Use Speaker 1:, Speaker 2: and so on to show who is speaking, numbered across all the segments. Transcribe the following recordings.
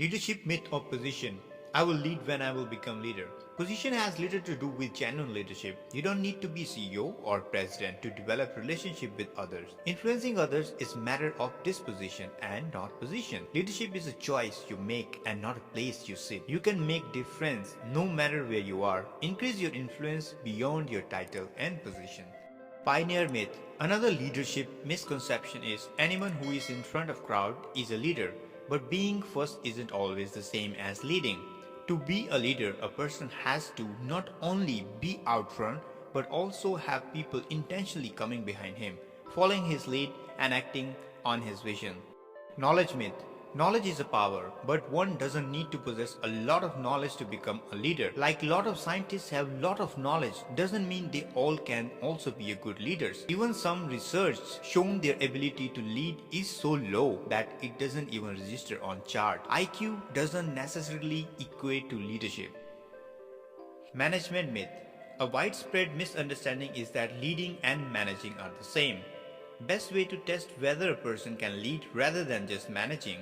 Speaker 1: Leadership myth or position. I will lead when I will become leader. Position has little to do with genuine leadership. You don't need to be CEO or president to develop relationship with others. Influencing others is matter of disposition and not position. Leadership is a choice you make and not a place you sit. You can make difference no matter where you are. Increase your influence beyond your title and position. Pioneer myth. Another leadership misconception is anyone who is in front of crowd is a leader. But being first isn't always the same as leading. To be a leader, a person has to not only be out front, but also have people intentionally coming behind him, following his lead and acting on his vision. Knowledge myth. Knowledge is a power, but one doesn't need to possess a lot of knowledge to become a leader. Like a lot of scientists have a lot of knowledge, doesn't mean they all can also be a good leaders. Even some research shown their ability to lead is so low that it doesn't even register on chart. IQ doesn't necessarily equate to leadership. Management myth. A widespread misunderstanding is that leading and managing are the same. Best way to test whether a person can lead rather than just managing,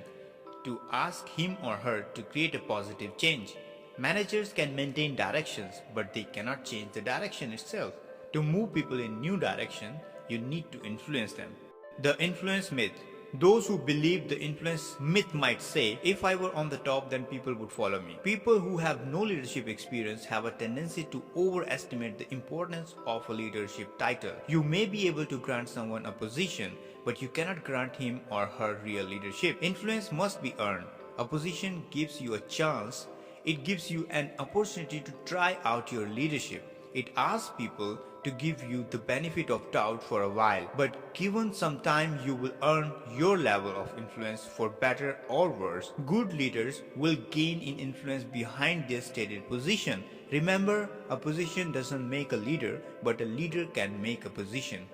Speaker 1: to ask him or her to create a positive change. Managers can maintain directions, but they cannot change the direction itself. To move people in new direction, you need to influence them. The influence myth. Those who believe the influence myth might say, if I were on the top, then people would follow me. People who have no leadership experience have a tendency to overestimate the importance of a leadership title. You may be able to grant someone a position, but you cannot grant him or her real leadership. Influence must be earned. A position gives you a chance. It gives you an opportunity to try out your leadership. It asks people to give you the benefit of doubt for a while, but given some time you will earn your level of influence for better or worse. Good leaders will gain in influence behind their stated position. Remember, a position doesn't make a leader, but a leader can make a position.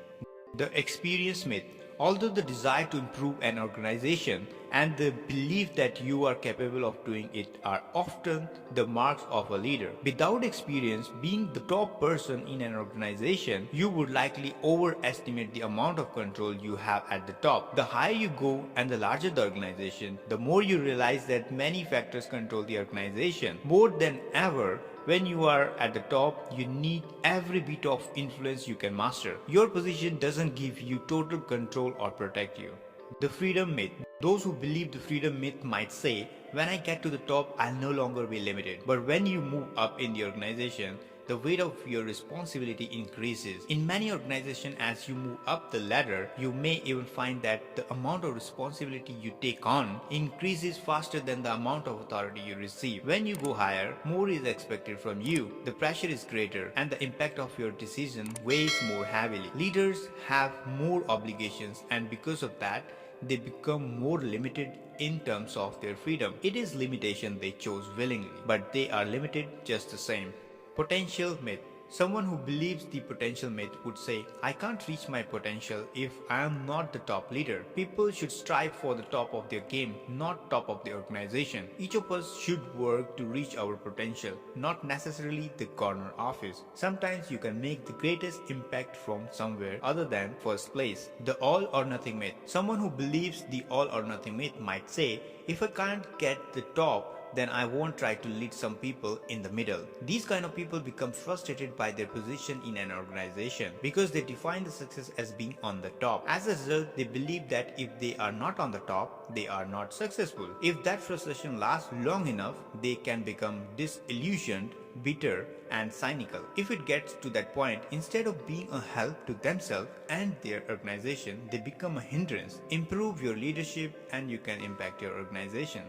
Speaker 1: The experience myth. Although the desire to improve an organization and the belief that you are capable of doing it are often the marks of a leader. Without experience, being the top person in an organization, you would likely overestimate the amount of control you have at the top. The higher you go and the larger the organization, the more you realize that many factors control the organization. More than ever, when you are at the top, you need every bit of influence you can master. Your position doesn't give you total control or protect you. The freedom myth. Those who believe the freedom myth might say, when I get to the top, I'll no longer be limited. But when you move up in the organization, the weight of your responsibility increases. In many organizations, as you move up the ladder, you may even find that the amount of responsibility you take on increases faster than the amount of authority you receive. When you go higher, more is expected from you. The pressure is greater and the impact of your decision weighs more heavily. Leaders have more obligations, and because of that, they become more limited in terms of their freedom. It is limitation they chose willingly, but they are limited just the same. Potential myth. Someone who believes the potential myth would say, I can't reach my potential if I am not the top leader. People should strive for the top of their game, not top of the organization. Each of us should work to reach our potential, not necessarily the corner office. Sometimes you can make the greatest impact from somewhere other than first place. The all or nothing myth. Someone who believes the all or nothing myth might say, if I can't get the top, then I won't try to lead some people in the middle. These kind of people become frustrated by their position in an organization because they define the success as being on the top. As a result, they believe that if they are not on the top, they are not successful. If that frustration lasts long enough, they can become disillusioned, bitter, and cynical. If it gets to that point, instead of being a help to themselves and their organization, they become a hindrance. Improve your leadership and you can impact your organization.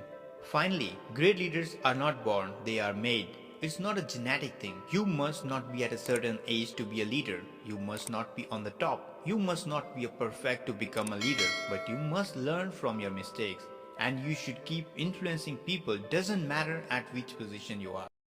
Speaker 1: Finally, great leaders are not born, they are made. It's not a genetic thing. You must not be at a certain age to be a leader. You must not be on the top. You must not be a perfect to become a leader, but you must learn from your mistakes. And you should keep influencing people, doesn't matter at which position you are.